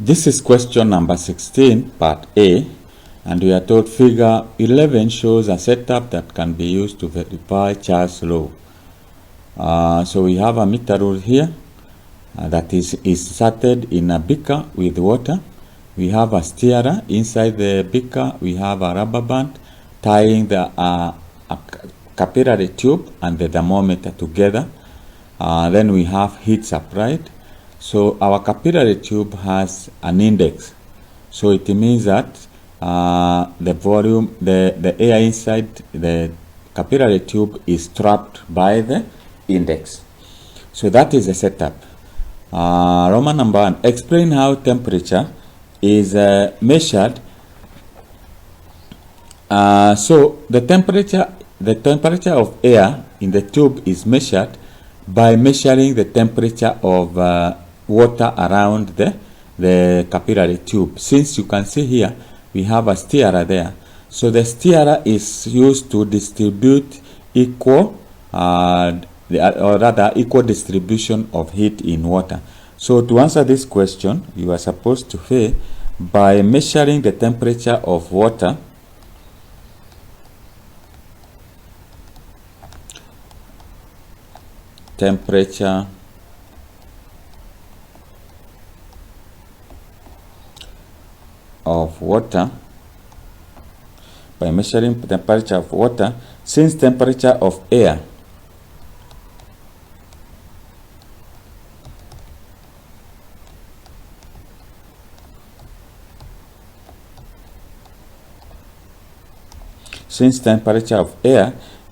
This is question number 16, part A, and we are told figure 11 shows a setup that can be used to verify Charles' law. So we have a meter rule here that is inserted in a beaker with water. We have a stirrer inside the beaker. We have a rubber band tying the a capillary tube and the thermometer together. Then we have heat supplied. So our capillary tube has an index. So it means that the volume, the air inside the capillary tube is trapped by the index. So that is the setup. Roman number 1, explain how temperature is measured. So the temperature of air in the tube is measured by measuring the temperature of water around the capillary tube. Since you can see here, we have a stirrer there. So the stirrer is used to distribute equal distribution of heat in water. So to answer this question, you are supposed to say by measuring the temperature of water by measuring temperature of water, since temperature of air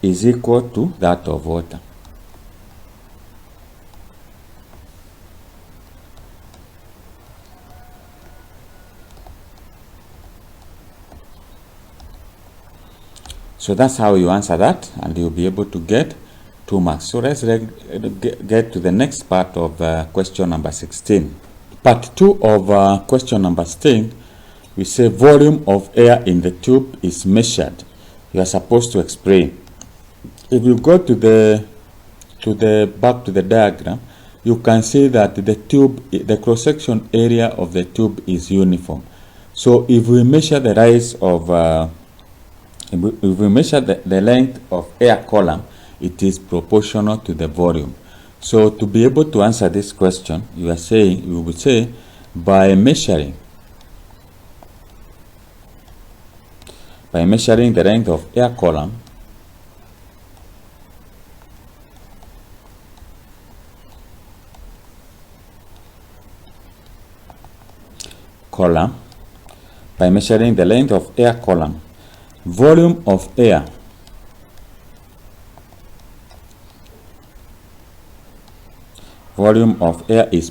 is equal to that of water. So that's how you answer that, and you'll be able to get 2 marks. So let's get to the next part of question number 16. Part 2 of question number 16, we say volume of air in the tube is measured. You are supposed to explain. If you go to back to the diagram, you can see that the cross-section area of the tube is uniform. So if we measure the rise of if we measure the length of air column, it is proportional to the volume. So to be able to answer this question, you would say by measuring the length of air column volume of air is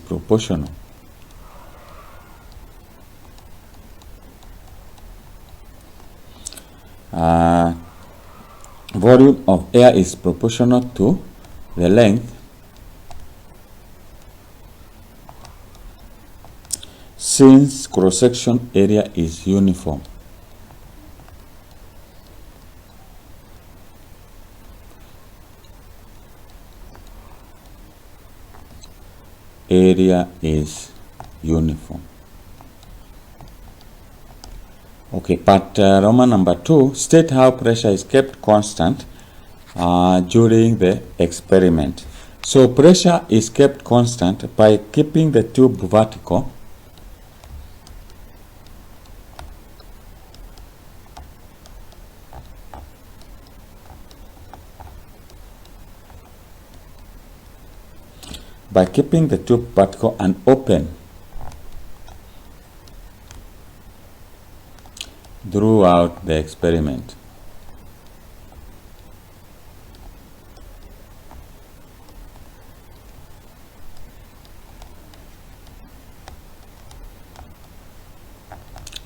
proportional to the length since cross-section area is uniform. Area is uniform. Okay, part Roman number 2, state how pressure is kept constant during the experiment. So pressure is kept constant by keeping the tube vertical and open throughout the experiment.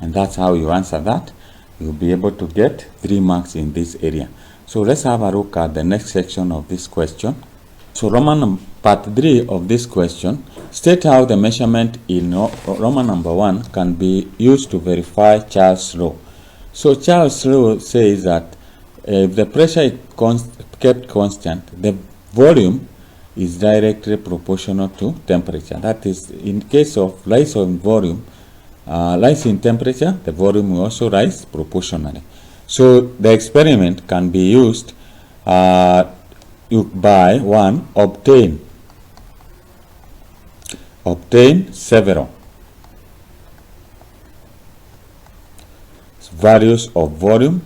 And that's how you answer that. You'll be able to get 3 marks in this area. So let's have a look at the next section of this question. So part 3 of this question, state how the measurement in Roman number 1 can be used to verify Charles' law. So Charles' law says that if the pressure is kept constant, the volume is directly proportional to temperature. That is, in case of rise of volume, rise in temperature, the volume will also rise proportionally. So the experiment can be used by one, obtain several values of volume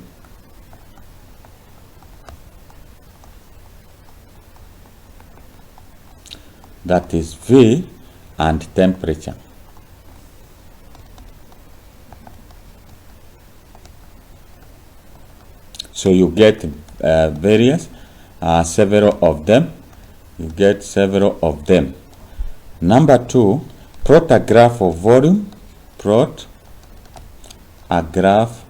that is V and temperature. So you get several of them. You get several of them. Number 2, plot a graph of volume. Plot a graph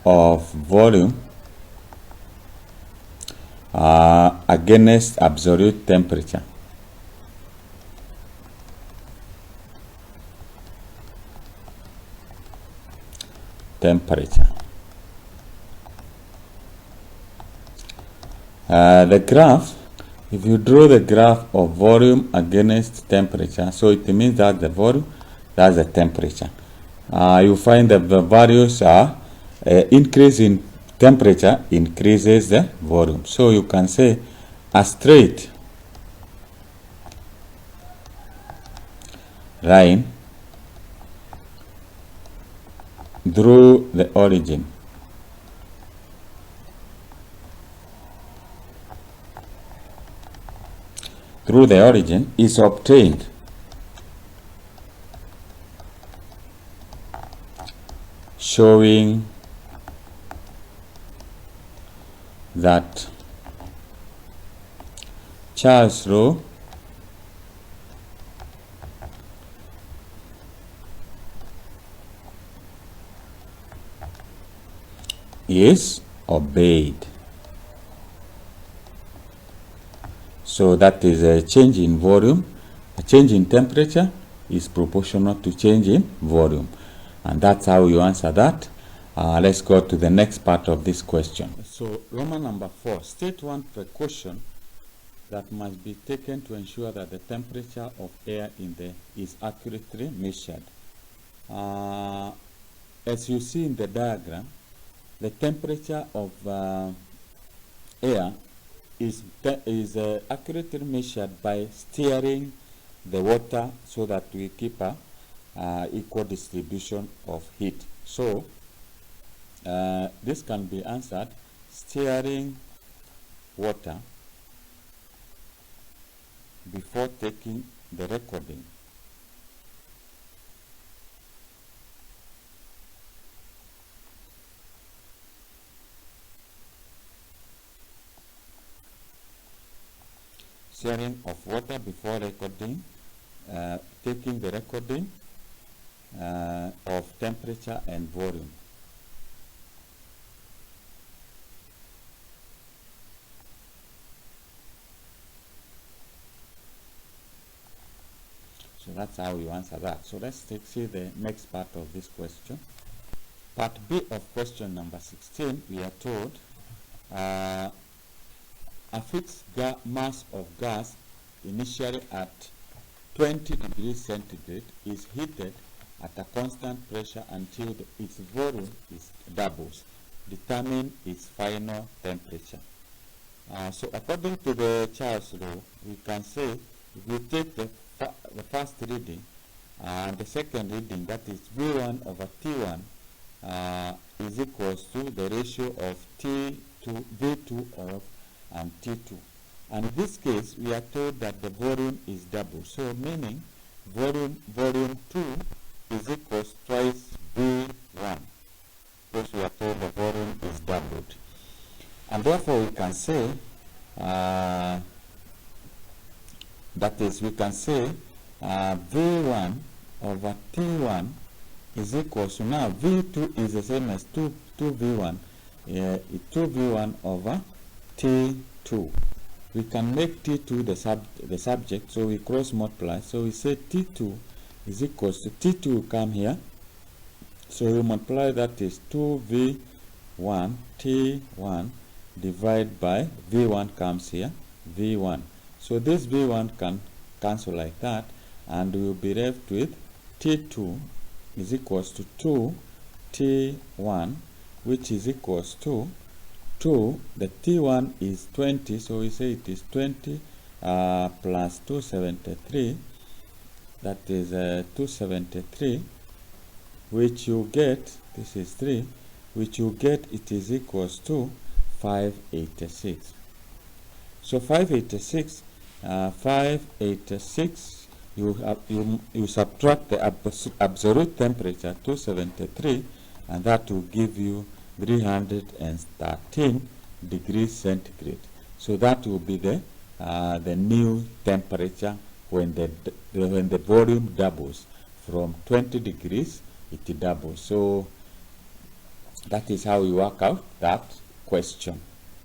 of volume against absolute temperature. The graph, if you draw the graph of volume against temperature, so it means that the volume, that's the temperature. You find that the values are increase in temperature increases the volume. So you can say a straight line through the origin is obtained showing that Charles' law is obeyed. So that is a change in volume. A change in temperature is proportional to change in volume. And that's how you answer that. Let's go to the next part of this question. So Roman number 4, state one precaution that must be taken to ensure that the temperature of air in there is accurately measured. As you see in the diagram, the temperature of air is accurately measured by stirring the water so that we keep a equal distribution of heat. So this can be answered: stirring water before taking the recording. Stirring of water before recording, taking the recording of temperature and volume. So that's how you answer that. So let's see the next part of this question. Part B of question number 16, we are told a fixed mass of gas initially at 20 degrees centigrade is heated at a constant pressure until its volume doubles. Determine its final temperature. So according to the Charles law, we can say if we take the first reading and the second reading, that is V1 over T1 is equals to the ratio of T to V2 of and T2. And in this case, we are told that the volume is double. So meaning volume 2 is equals twice V1, because we are told the volume is doubled. And therefore we can say that is, we can say V1 over T1 is equals to, now V2 is the same as 2V1, 2V1 over T2. We can make T2 the subject, so we cross multiply. So we say T2 is equals to, T2 will come here, so we multiply, that is 2V1 T1 divided by V1 comes here, V1. So this V1 can cancel like that, and we will be left with T2 is equals to 2 T1, which is equals to 2, the T1 is 20, so we say it is 20 plus 273, that is 273, which you get, this is 3, which you get, it is equals to 586. So 586, you subtract the absolute temperature 273, and that will give you 313 degrees centigrade. So that will be the new temperature when the volume doubles from 20 degrees. It doubles. So that is how we work out that question.